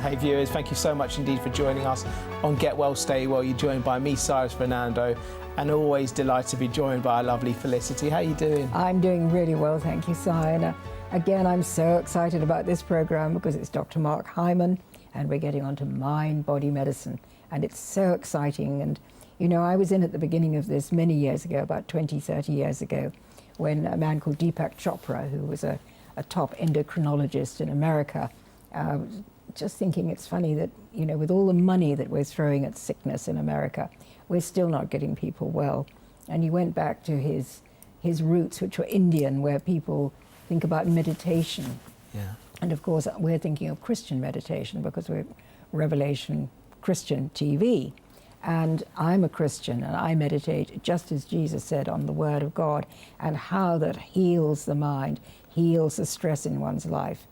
Hey viewers, thank you so much indeed for joining us on Get Well, Stay Well. You're joined by me, Cyrus Fernando, and always delighted to be joined by our lovely Felicity. How are you doing? I'm doing really well, thank you, Si. And again, I'm so excited about this program because it's Dr. Mark Hyman, and we're getting on to mind-body medicine. And it's so exciting. And, you know, I was in at the beginning of this many years ago, about 20, 30 years ago, when a man called Deepak Chopra, who was a top endocrinologist in America, just thinking it's funny that, you know, with all the money that we're throwing at sickness in America, we're still not getting people well. And he went back to his roots, which were Indian, where people think about meditation. Yeah. And of course, we're thinking of Christian meditation because we're Revelation Christian TV. And I'm a Christian and I meditate just as Jesus said on the Word of God, and how that heals the mind, heals the stress in one's life.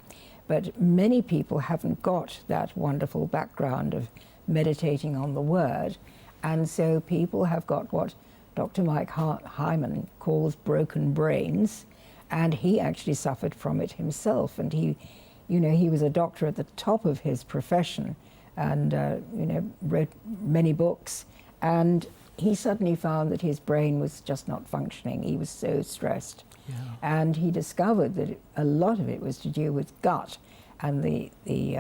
But many people haven't got that wonderful background of meditating on the Word. And so people have got what Dr. Mike Hyman calls broken brains. And he actually suffered from it himself. And he, you know, he was a doctor at the top of his profession and, you know, wrote many books. And he suddenly found that his brain was just not functioning. He was so stressed. Yeah. And he discovered that a lot of it was to do with gut and the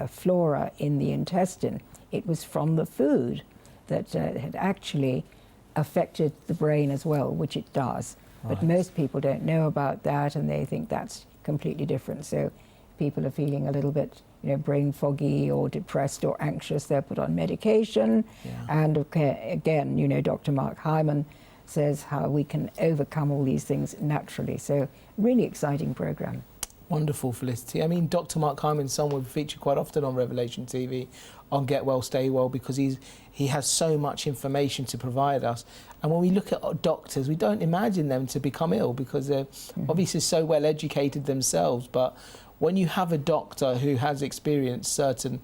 flora in the intestine. It was from the food that had actually affected the brain as well, which it does. Right. But most people don't know about that, and they think that's completely different. So people are feeling a little bit, you know, brain foggy or depressed or anxious. They're put on medication. Yeah. And okay, again, you know, Dr. Mark Hyman says how we can overcome all these things naturally. So really exciting program. Wonderful, Felicity. I mean, Dr. Mark Hyman's son will feature quite often on Revelation TV, on Get Well, Stay Well, because he has so much information to provide us. And when we look at doctors, we don't imagine them to become ill because they're obviously so well educated themselves. But when you have a doctor who has experienced certain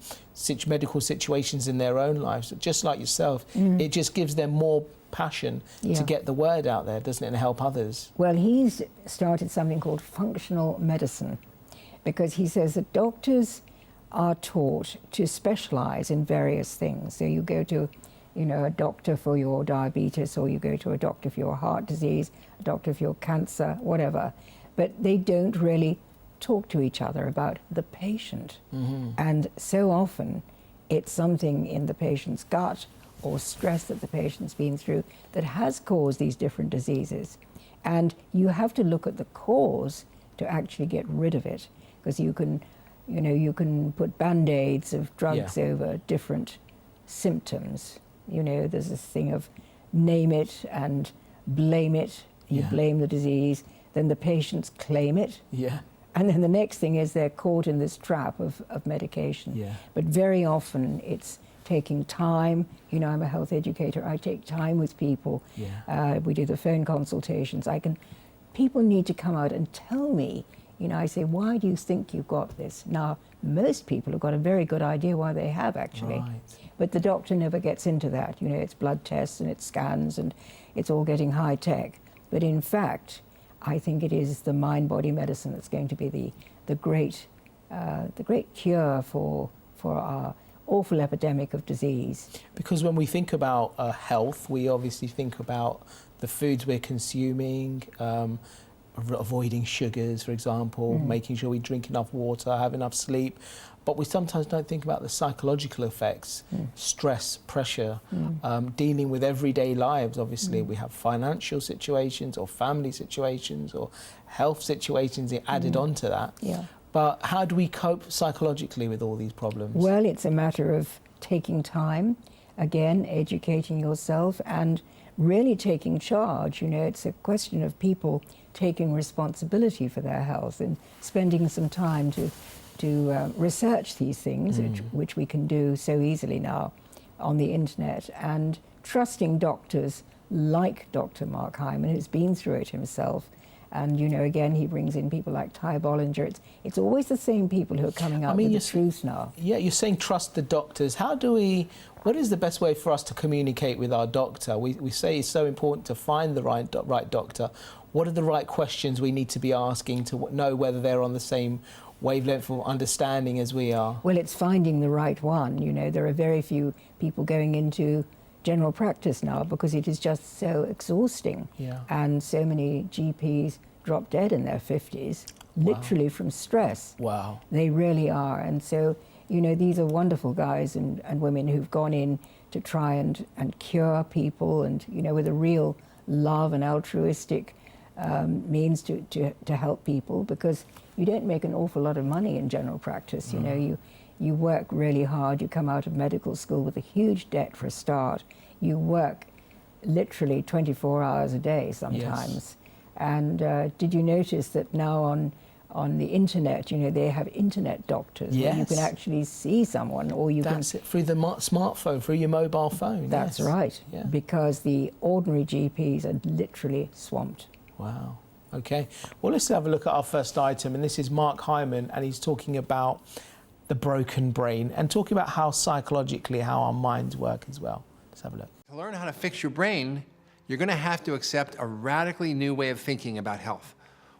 medical situations in their own lives, just like yourself, it just gives them more passion to get the word out there, doesn't it, and help others? Well, he's started something called functional medicine, because he says that doctors are taught to specialize in various things. So you go to, you know, a doctor for your diabetes, or you go to a doctor for your heart disease, a doctor for your cancer, whatever. But they don't really talk to each other about the patient. And so often it's something in the patient's gut or stress that the patient's been through that has caused these different diseases. And you have to look at the cause to actually get rid of it, because you can, you know, you can put band-aids of drugs over different symptoms. You know, there's this thing of name it and blame it. You blame the disease, then the patients claim it. And then the next thing is they're caught in this trap of medication. But very often it's taking time. You know, I'm a health educator. I take time with people. We do the phone consultations. People need to come out and tell me, you know, I say, why do you think you've got this? Now, most people have got a very good idea why they have, actually. But the doctor never gets into that. You know, it's blood tests and it's scans and it's all getting high tech. But in fact, I think it is the mind-body medicine that's going to be the great cure for our awful epidemic of disease. Because when we think about health, we obviously think about the foods we're consuming, avoiding sugars, for example, making sure we drink enough water, have enough sleep. But we sometimes don't think about the psychological effects, stress, pressure, dealing with everyday lives. Obviously, we have financial situations or family situations or health situations added onto that. But how do we cope psychologically with all these problems? Well, it's a matter of taking time, again, educating yourself and really taking charge. You know, it's a question of people taking responsibility for their health and spending some time to research these things, which we can do so easily now on the internet, and trusting doctors like Dr. Mark Hyman, who's been through it himself, And, you know, again, he brings in people like Ty Bollinger. It's always the same people who are coming out with the truth now. Yeah, you're saying trust the doctors. What is the best way for us to communicate with our doctor? We say it's so important to find the right doctor. What are the right questions we need to be asking to know whether they're on the same wavelength of understanding as we are? Well, it's finding the right one. You know, there are very few people going into general practice now because it is just so exhausting. Yeah. And so many GPs drop dead in their 50s, literally from stress. Wow. They really are. And so, you know, these are wonderful guys and women who've gone in to try and cure people and, you know, with a real love and altruistic means to help people, because you don't make an awful lot of money in general practice. You know, you work really hard. You come out of medical school with a huge debt for a start. You work literally 24 hours a day sometimes. Yes. And did you notice that now on the internet, you know, they have internet doctors where you can actually see someone, or you That's it, through the smartphone, through your mobile phone. That's right, because the ordinary GPs are literally swamped. Wow. Okay. Well, let's have a look at our first item, and this is Mark Hyman, and he's talking about the broken brain and talking about how psychologically how our minds work as well. Let's have a look. To learn how to fix your brain, you're going to have to accept a radically new way of thinking about health,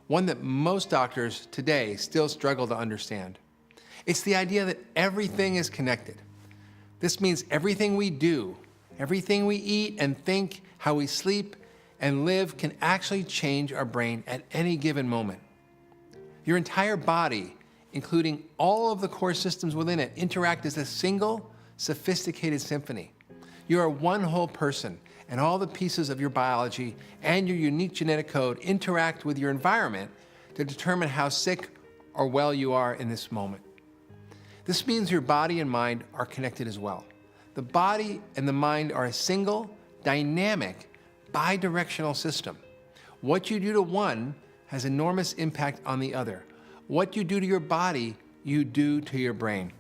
one that most doctors today still struggle to understand. It's the idea that everything is connected. This means everything we do, everything we eat and think, how we sleep and live can actually change our brain at any given moment. Your entire body, including all of the core systems within it, interact as a single, sophisticated symphony. You are one whole person, and all the pieces of your biology and your unique genetic code interact with your environment to determine how sick or well you are in this moment. This means your body and mind are connected as well. The body and the mind are a single, dynamic, bi-directional system. What you do to one has enormous impact on the other. What you do to your body, you do to your brain.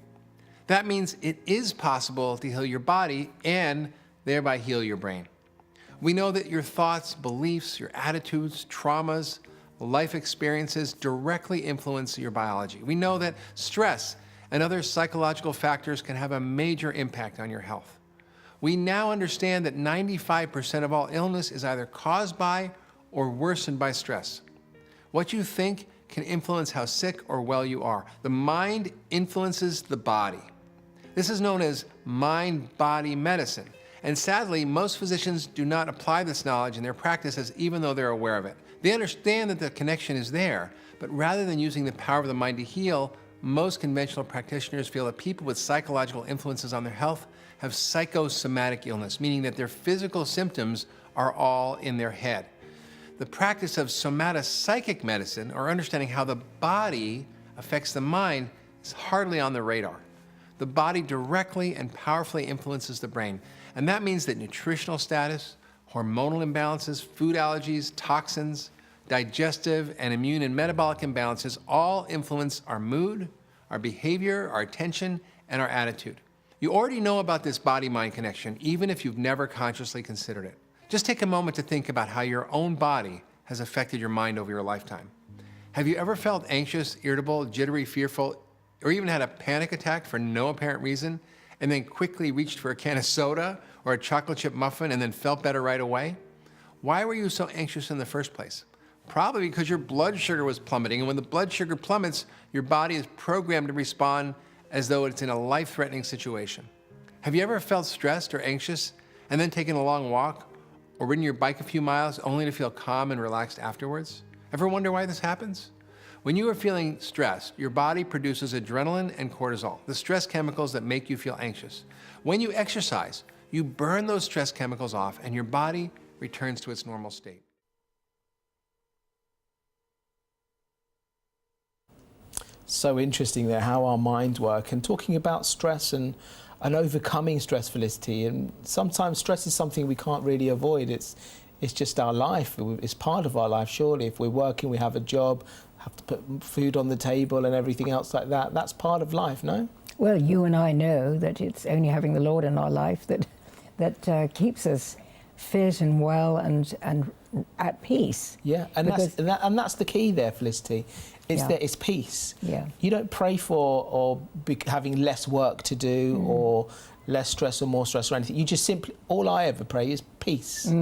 That means it is possible to heal your body and thereby heal your brain. We know that your thoughts, beliefs, your attitudes, traumas, life experiences directly influence your biology. We know that stress and other psychological factors can have a major impact on your health. We now understand that 95% of all illness is either caused by or worsened by stress. What you think can influence how sick or well you are. The mind influences the body. This is known as mind-body medicine. And sadly, most physicians do not apply this knowledge in their practices, even though they're aware of it. They understand that the connection is there, but rather than using the power of the mind to heal, most conventional practitioners feel that people with psychological influences on their health have psychosomatic illness, meaning that their physical symptoms are all in their head. The practice of somatopsychic medicine, or understanding how the body affects the mind, is hardly on the radar. The body directly and powerfully influences the brain, and that means that nutritional status, hormonal imbalances, food allergies, toxins, digestive and immune and metabolic imbalances all influence our mood, our behavior, our attention, and our attitude. You already know about this body-mind connection, even if you've never consciously considered it. Just take a moment to think about how your own body has affected your mind over your lifetime. Have you ever felt anxious, irritable, jittery, fearful, or even had a panic attack for no apparent reason, and then quickly reached for a can of soda or a chocolate chip muffin and then felt better right away? Why were you so anxious in the first place? Probably because your blood sugar was plummeting, and when the blood sugar plummets, your body is programmed to respond as though it's in a life-threatening situation. Have you ever felt stressed or anxious and then taken a long walk or ridden your bike a few miles only to feel calm and relaxed afterwards? Ever wonder why this happens? When you are feeling stressed, your body produces adrenaline and cortisol, the stress chemicals that make you feel anxious. When you exercise, you burn those stress chemicals off and your body returns to its normal state. So interesting there, how our minds work, and talking about stress and overcoming stress, Felicity. And sometimes stress is something we can't really avoid. It's just our life. It's part of our life, surely. If we're working, we have a job, have to put food on the table and everything else like that. That's part of life, no? Well, you and I know that it's only having the Lord in our life that keeps us fit and well and at peace. Yeah, and that's the key there, Felicity. It's that it's peace. Yeah. You don't pray for or having less work to do or less stress or more stress or anything. You just simply, all I ever pray is peace.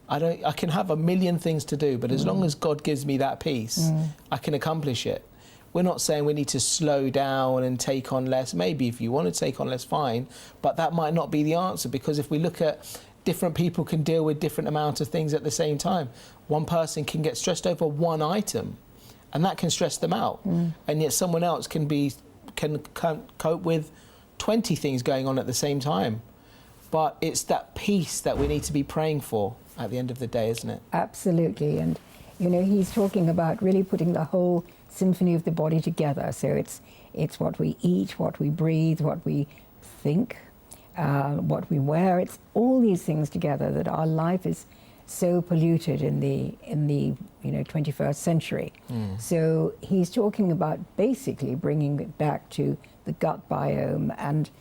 I can have a million things to do, but as long as God gives me that peace, I can accomplish it. We're not saying we need to slow down and take on less. Maybe if you want to take on less, fine, but that might not be the answer, because if we look at different people can deal with different amounts of things at the same time. One person can get stressed over one item, and that can stress them out. And yet someone else can cope with 20 things going on at the same time. But it's that peace that we need to be praying for at the end of the day, isn't it? Absolutely. And, you know, he's talking about really putting the whole symphony of the body together. So it's what we eat, what we breathe, what we think, what we wear. It's all these things together that our life is so polluted in the 21st century. So he's talking about basically bringing it back to the gut biome and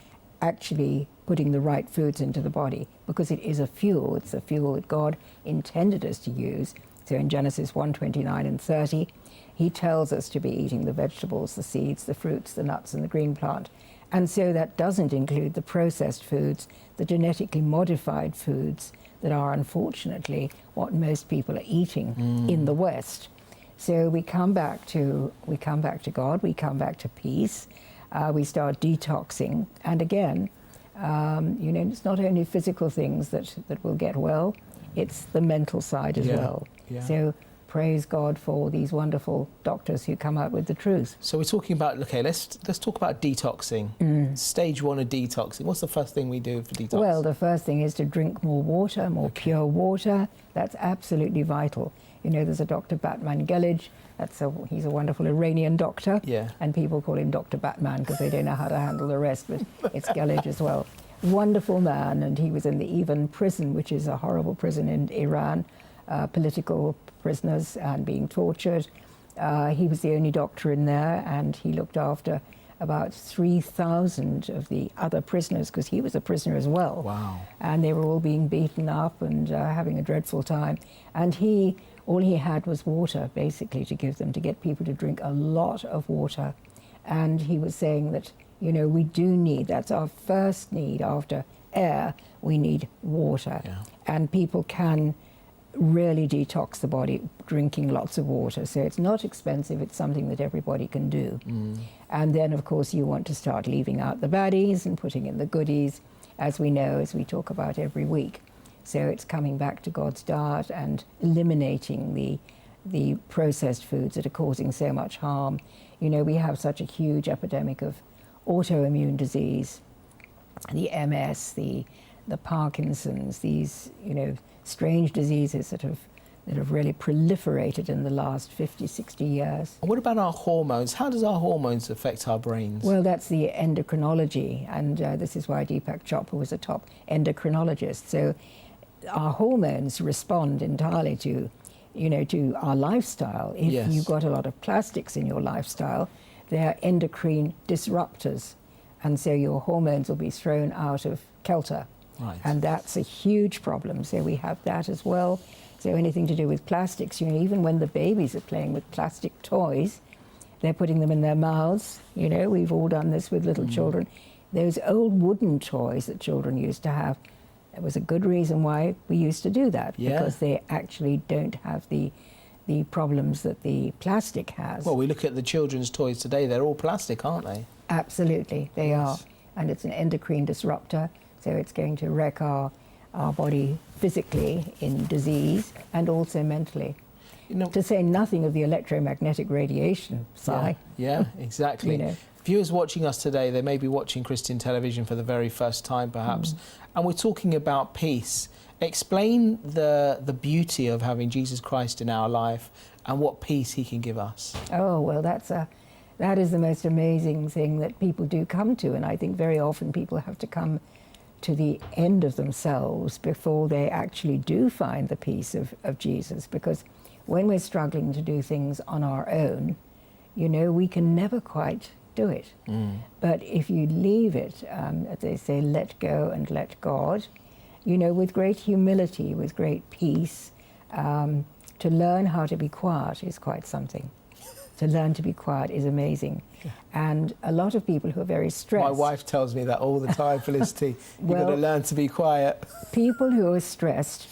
actually putting the right foods into the body, because it is a fuel. It's a fuel that God intended us to use. So in Genesis 1:29 and 30, he tells us to be eating the vegetables, the seeds, the fruits, the nuts, and the green plant. And so that doesn't include the processed foods, the genetically modified foods that are unfortunately what most people are eating in the West. So we come back to God, we come back to peace, we start detoxing, and again, it's not only physical things that will get well, it's the mental side as well. Yeah. So praise God for these wonderful doctors who come out with the truth. So we're talking about, let's talk about detoxing. Stage 1 of detoxing. What's the first thing we do for detox? Well, the first thing is to drink more water, more pure water. That's absolutely vital. You know, there's a Dr. Batman Gelage. He's a wonderful Iranian doctor. Yeah. And people call him Dr. Batman because they don't know how to handle the rest, but it's Gelage as well. Wonderful man, and he was in the Evin prison, which is a horrible prison in Iran, political prisoners and being tortured. He was the only doctor in there, and he looked after about 3,000 of the other prisoners, because he was a prisoner as well. Wow. And they were all being beaten up and having a dreadful time. And all he had was water, basically, to give them, to get people to drink a lot of water. And he was saying that, we do need, that's our first need after air, we need water. Yeah. And people can really detox the body drinking lots of water. So it's not expensive, it's something that everybody can do. And then, of course, you want to start leaving out the baddies and putting in the goodies, as we know, as we talk about every week. So it's coming back to God's diet and eliminating the processed foods that are causing so much harm. We have such a huge epidemic of autoimmune disease, the MS, the Parkinson's, these, strange diseases that have really proliferated in the last 50, 60 years. And what about our hormones? How does our hormones affect our brains? Well, that's the endocrinology, and this is why Deepak Chopra was a top endocrinologist. So our hormones respond entirely to our lifestyle. If you've got a lot of plastics in your lifestyle, they're endocrine disruptors, and so your hormones will be thrown out of kilter. Right. And that's a huge problem. So we have that as well. So anything to do with plastics, even when the babies are playing with plastic toys, they're putting them in their mouths. We've all done this with little children. Those old wooden toys that children used to have, there was a good reason why we used to do that, because they actually don't have the problems that the plastic has. Well, we look at the children's toys today, they're all plastic, aren't they? Absolutely, they are. And it's an endocrine disruptor, so it's going to wreck our body physically in disease and also mentally. To say nothing of the electromagnetic radiation side. Yeah, exactly. Viewers watching us today, they may be watching Christian television for the very first time, perhaps, and we're talking about peace. Explain the beauty of having Jesus Christ in our life and what peace he can give us. Oh, well, that is the most amazing thing that people do come to, and I think very often people have to come to the end of themselves before they actually do find the peace of Jesus, because when we're struggling to do things on our own, we can never quite do it. But if you leave it, as they say, let go and let God, you know, with great humility, with great peace. To learn how to be quiet is quite something. To learn to be quiet is amazing. And a lot of people who are very stressed... My wife tells me that all the time, Felicity. You've Well, got to learn to be quiet. People who are stressed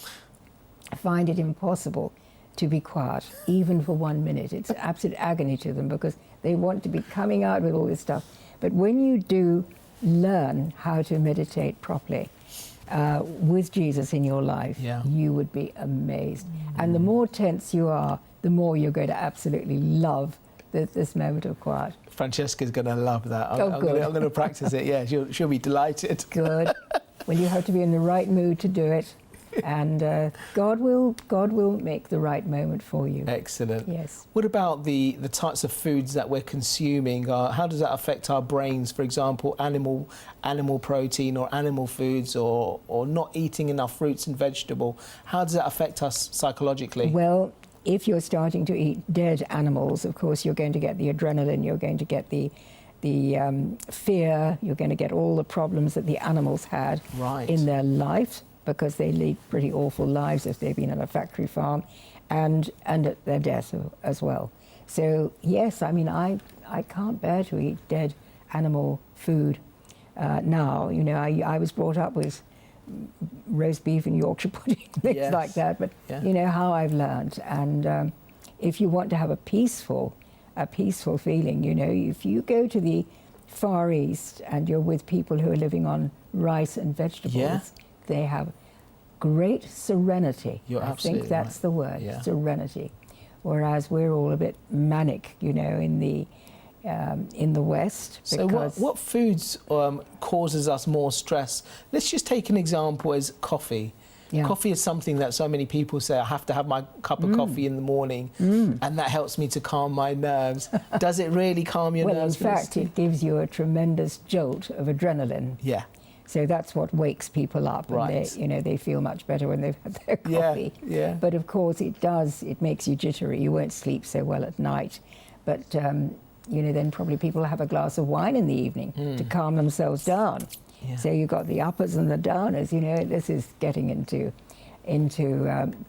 find it impossible to be quiet, even for 1 minute. It's absolute agony to them because they want to be coming out with all this stuff. But when you do learn how to meditate properly with Jesus in your life, you would be amazed. And the more tense you are, the more you're going to absolutely love this moment of quiet. Francesca's going to love that. I'm good. going to practice it. Yeah, she'll be delighted. Good. Well, you have to be in the right mood to do it, and God will make the right moment for you. Excellent. Yes. What about the types of foods that we're consuming? How does that affect our brains? For example, animal protein or animal foods, or not eating enough fruits and vegetable. How does that affect us psychologically? Well, if you're starting to eat dead animals, of course, you're going to get the adrenaline, you're going to get the fear, you're going to get all the problems that the animals had in their life, because they lead pretty awful lives if they've been on a factory farm, and at their death as well. So, yes, I mean, I can't bear to eat dead animal food now. You know, I was brought up with roast beef and Yorkshire pudding, things like that. But you know how I've learned. And if you want to have a peaceful feeling, you know, if you go to the Far East and you're with people who are living on rice and vegetables, they have great serenity. I think that's the word, serenity. Whereas we're all a bit manic, you know, in the West. So what foods causes us more stress? Let's just take an example as coffee. Yeah. Coffee is something that so many people say, I have to have my cup of coffee in the morning, and that helps me to calm my nerves. Does it really calm your nerves? Well, in fact, it gives you a tremendous jolt of adrenaline. Yeah. So that's what wakes people up, and they, you know, they feel much better when they've had their coffee. Yeah. But of course, it makes you jittery. You won't sleep so well at night. But you know, then probably people have a glass of wine in the evening to calm themselves down. Yeah. So you've got the uppers and the downers. You know, this is getting into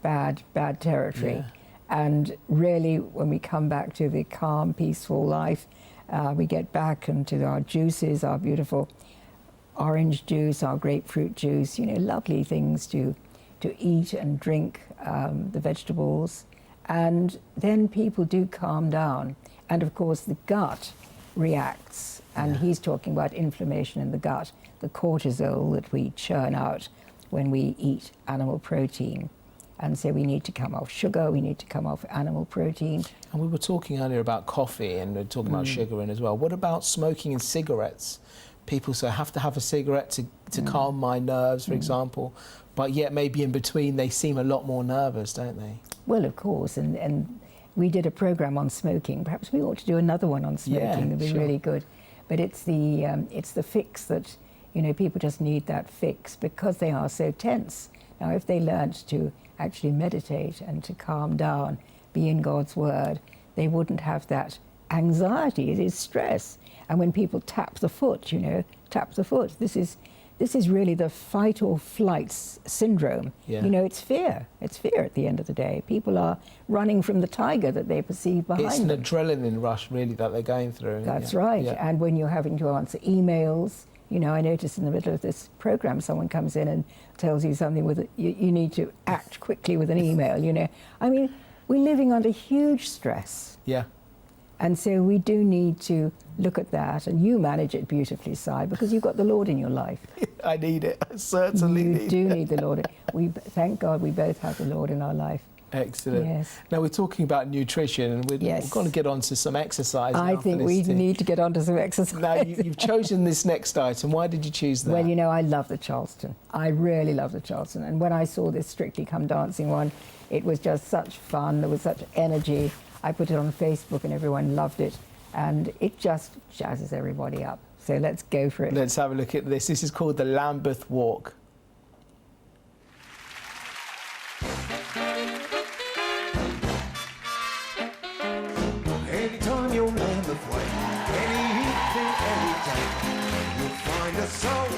bad territory. Yeah. And really, when we come back to the calm, peaceful life, we get back into our juices, our beautiful orange juice, our grapefruit juice. You know, lovely things to eat and drink, the vegetables, and then people do calm down. And of course, the gut reacts, and he's talking about inflammation in the gut, the cortisol that we churn out when we eat animal protein. And so we need to come off sugar, we need to come off animal protein. And we were talking earlier about coffee, and we're talking about sugar in as well. What about smoking and cigarettes? People say, I have to have a cigarette to calm my nerves, for example, but yet maybe in between they seem a lot more nervous, don't they? Well, of course, and we did a program on smoking. Perhaps we ought to do another one on smoking. It'd be really good. But it's the fix that, you know, people just need that fix because they are so tense. Now, if they learned to actually meditate and to calm down, be in God's Word, they wouldn't have that anxiety. It is stress. And when people tap the foot, you know, tap the foot, this is really the fight or flight syndrome. Yeah. You know, it's fear. It's fear at the end of the day. People are running from the tiger that they perceive behind them. It's an adrenaline rush, really, that they're going through. That's right. Yeah. And when you're having to answer emails, you know, I noticed in the middle of this program, someone comes in and tells you something with you need to act quickly with an email, you know. I mean, we're living under huge stress. Yeah. And so we do need to look at that, and you manage it beautifully, Si, because you've got the Lord in your life. I need it. I certainly need it. You do need the Lord. Thank God we both have the Lord in our life. Excellent. Yes. Now we're talking about nutrition, and we're going to get on to some exercise. I think we need to get on to some exercise. Now you've chosen this next item. Why did you choose that? Well, you know, I love the Charleston. I really love the Charleston. And when I saw this Strictly Come Dancing one, it was just such fun. There was such energy. I put it on Facebook and everyone loved it. And it just jazzes everybody up. So let's go for it. Let's have a look at this. This is called the Lambeth Walk. Anytime you're Lambeth Way, any evening, any day, you'll find us all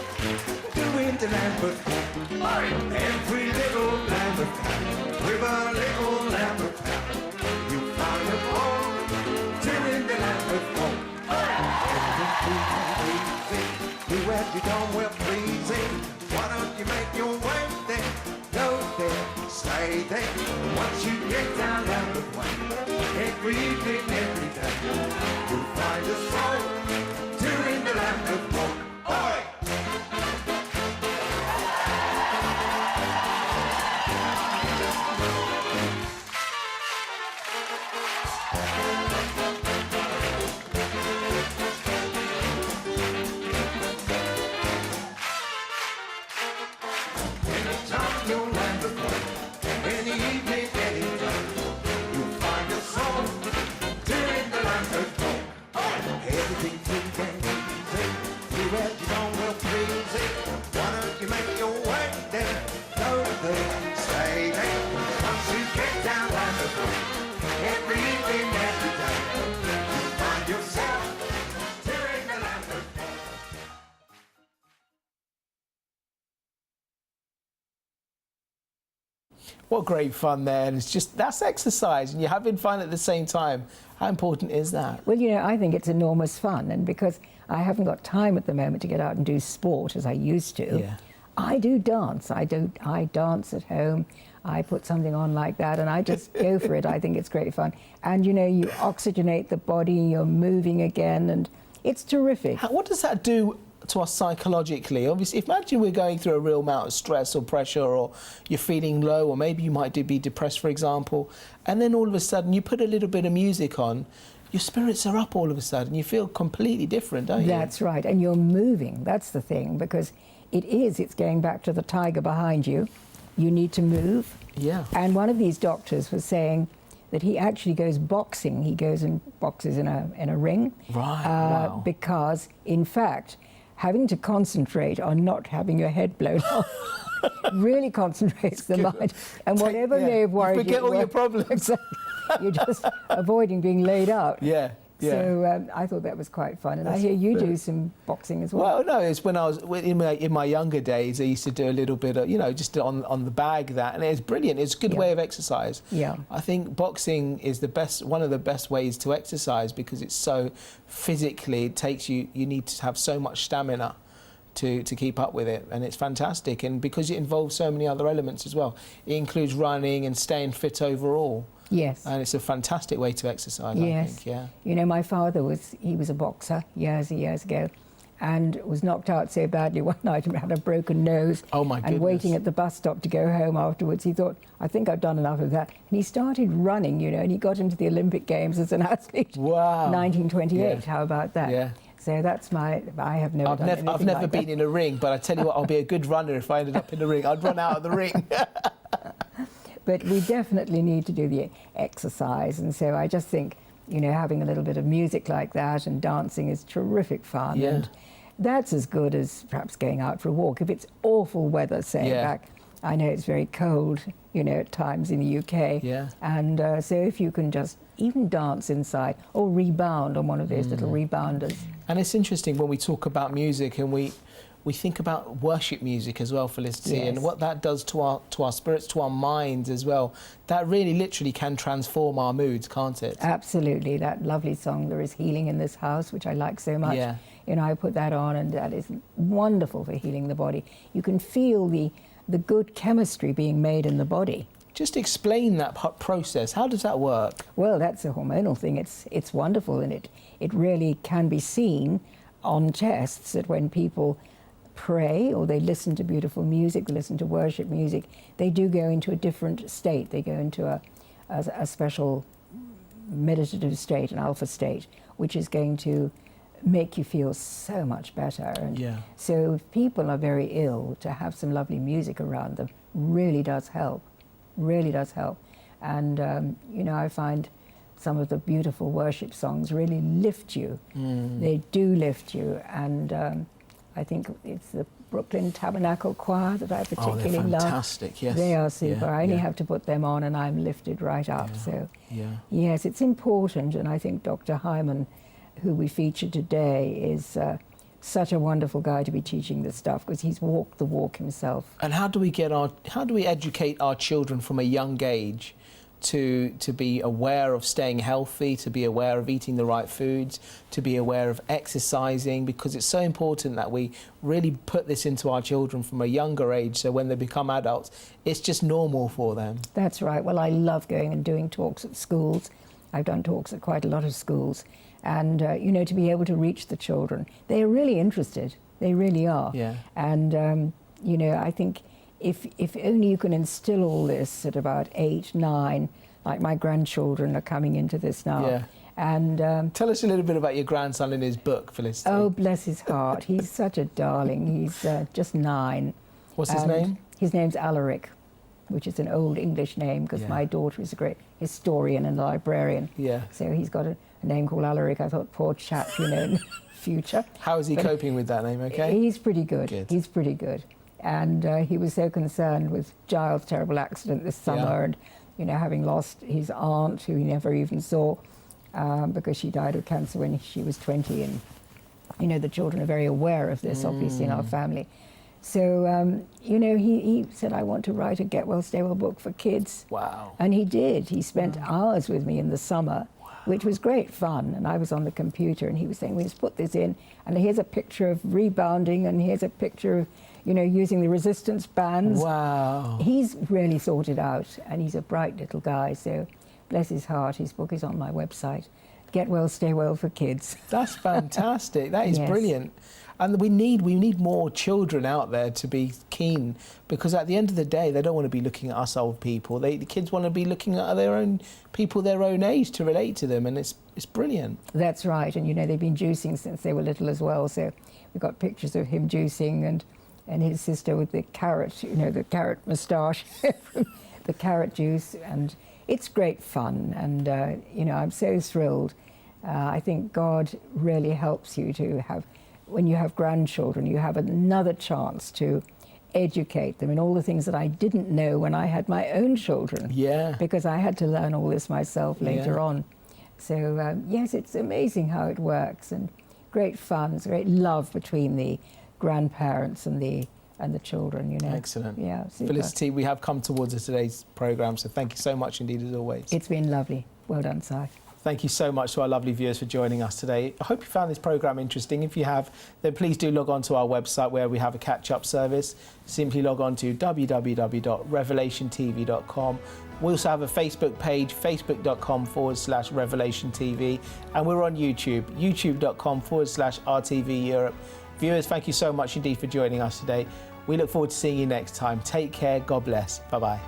doing the Lambeth Walk. Every little lamb of God, with a little lamb of God, you find a home, doing the lamb of God. Do as you don't well pleasing. Why don't you make your way there? Go there, stay there. Once you get down the way, every evening, every day, you'll find a soul doing the lamb of God. Oi! What great fun there. And it's just, that's exercise and you're having fun at the same time. How important is that? Well, you know, I think it's enormous fun, and because I haven't got time at the moment to get out and do sport as I used to, Yeah. I do dance. I dance at home. I put something on like that and I just go for it. I think it's great fun. And, you know, you oxygenate the body, you're moving again, and it's terrific. What does that do to us psychologically? Obviously, imagine we're going through a real amount of stress or pressure, or you're feeling low, or maybe you might be depressed, for example, and then all of a sudden you put a little bit of music on, your spirits are up all of a sudden. You feel completely different, don't you? That's right, and you're moving. That's the thing, because it's going back to the tiger behind you. You need to move. Yeah. And one of these doctors was saying that he actually goes boxing. He goes and boxes in a ring. Right, wow. Because, in fact, having to concentrate on not having your head blown off really concentrates the mind. And whatever may have worried you... Forget all your problems. You're just avoiding being laid out. Yeah. Yeah. So I thought that was quite fun, and I hear you do some boxing as well. Well, no, it's when I was in my younger days. I used to do a little bit of, you know, just on the bag that, and it's brilliant. It's a good way of exercise. Yeah. I think boxing is one of the best ways to exercise, because it's so physically. It takes you. You need to have so much stamina to keep up with it, and it's fantastic. And because it involves so many other elements as well, it includes running and staying fit overall. Yes. And it's a fantastic way to exercise, I think, yeah. You know, my father was a boxer years and years ago, and was knocked out so badly one night and had a broken nose. Oh, my goodness. And waiting at the bus stop to go home afterwards, he thought, I think I've done enough of that. And he started running, you know, and he got into the Olympic Games as an athlete. Wow. 1928, Yeah. How about that? Yeah. So that's I have never done anything I've never like been that. in a ring, but I tell you what, I'll be a good runner if I ended up in a ring. I'd run out of the ring. But we definitely need to do the exercise, and so I just think, you know, having a little bit of music like that and dancing is terrific fun. Yeah. And that's as good as perhaps going out for a walk. If it's awful weather, say back, I know it's very cold, you know, at times in the UK. Yeah. And so if you can just even dance inside or rebound on one of those little rebounders. And it's interesting when we talk about music, and we think about worship music as well, Felicity, Yes. and what that does to our spirits, to our minds as well. That really literally can transform our moods, can't it? Absolutely. That lovely song, There Is Healing in This House, which I like so much. Yeah. You know, I put that on, and that is wonderful for healing the body. You can feel the good chemistry being made in the body. Just explain that process. How does that work? Well, that's a hormonal thing. It's wonderful, and it really can be seen on tests that when people pray or they listen to beautiful music, they listen to worship music, they do go into a different state. They go into a special meditative state, an alpha state, which is going to make you feel so much better. And so if people are very ill, to have some lovely music around them really does help, really does help. And, you know, I find some of the beautiful worship songs really lift you. They do lift you. And I think it's the Brooklyn Tabernacle Choir that I particularly love. Oh, they're fantastic, yes. They are super. I only yeah. have to put them on and I'm lifted right up. Yeah, So, yeah. yes, it's important. And I think Dr. Hyman, who we featured today, is such a wonderful guy to be teaching this stuff, because he's walked the walk himself. And how do we educate our children from a young age to be aware of staying healthy, to be aware of eating the right foods, to be aware of exercising? Because it's so important that we really put this into our children from a younger age, so when they become adults, it's just normal for them. That's right. Well, I love going and doing talks at schools. I've done talks at quite a lot of schools. And, you know, to be able to reach the children. They're really interested. They really are. Yeah. And, you know, I think if only you can instill all this at about 8, 9, like my grandchildren are coming into this now. Yeah. And Tell us a little bit about your grandson in his book, Felicity. oh, bless his heart. He's such a darling. He's just 9. What's his name? His name's Alaric, which is an old English name, because Yeah. my daughter is a great historian and librarian. Yeah. So he's got a name called Alaric. I thought, poor chap, you know, in the future. How is he coping with that name, okay? He's pretty good. Good. He's pretty good. And he was so concerned with Giles' terrible accident this summer, Yeah. and, you know, having lost his aunt, who he never even saw, because she died of cancer when she was 20. And, you know, the children are very aware of this, obviously, in our family. So, you know, he said, I want to write a Get Well, Stay Well book for kids. Wow. And he did. He spent hours with me in the summer, which was great fun. And I was on the computer, and he was saying, we just put this in, and here's a picture of rebounding, and here's a picture of, you know, using the resistance bands. Wow. He's really thought it out, and he's a bright little guy. So, bless his heart, his book is on my website. Get Well, Stay Well for Kids. That's fantastic. That is Yes. brilliant. And we need more children out there to be keen, because at the end of the day, they don't want to be looking at us old people. The kids want to be looking at their own people their own age to relate to them, and it's brilliant. That's right, and you know, they've been juicing since they were little as well. So we've got pictures of him juicing, and his sister with the carrot, you know, the carrot moustache, the carrot juice, and it's great fun. And you know, I'm so thrilled. I think God really helps you to have. When you have grandchildren, you have another chance to educate them in all the things that I didn't know when I had my own children. Yeah. Because I had to learn all this myself later on. So, yes, it's amazing how it works, and great fun. It's great love between the grandparents and the children, you know. Excellent. Yeah, super. Felicity, we have come towards today's programme, so thank you so much indeed, as always. It's been lovely. Well done, Si. Thank you so much to our lovely viewers for joining us today. I hope you found this programme interesting. If you have, then please do log on to our website, where we have a catch-up service. Simply log on to www.revelationtv.com. We also have a Facebook page, facebook.com/RevelationTV. And we're on YouTube, youtube.com/RTV Europe. Viewers, thank you so much indeed for joining us today. We look forward to seeing you next time. Take care. God bless. Bye-bye.